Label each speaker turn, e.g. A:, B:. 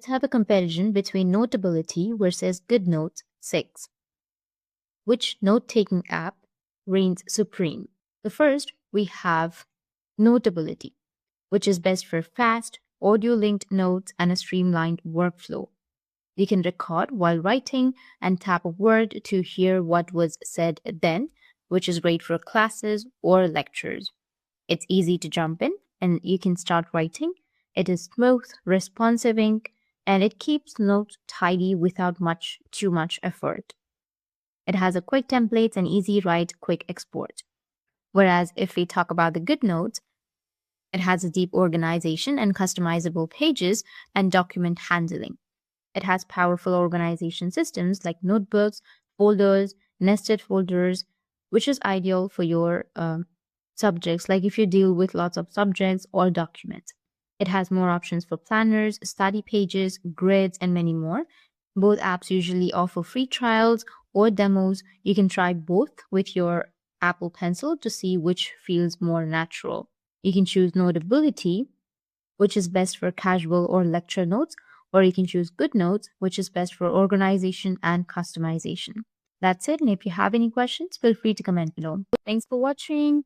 A: let's have a comparison between Notability versus Goodnotes 6. Which note-taking app reigns supreme? The first, we have Notability, which is best for fast, audio-linked notes and a streamlined workflow. You can record while writing and tap a word to hear what was said then, which is great for classes or lectures. It's easy to jump in and you can start writing. It is smooth, responsive ink, and it keeps notes tidy without too much effort. It has a quick templates and easy write, quick export. Whereas if we talk about the Goodnotes, it has a deep organization and customizable pages and document handling. It has powerful organization systems like notebooks, folders, nested folders, which is ideal for your subjects, like if you deal with lots of subjects or documents. It has more options for planners, study pages, grids, and many more. Both apps usually offer free trials or demos. You can try both with your Apple Pencil to see which feels more natural. You can choose Notability, which is best for casual or lecture notes, or you can choose Goodnotes, which is best for organization and customization. That's it. And if you have any questions, feel free to comment below. Thanks for watching.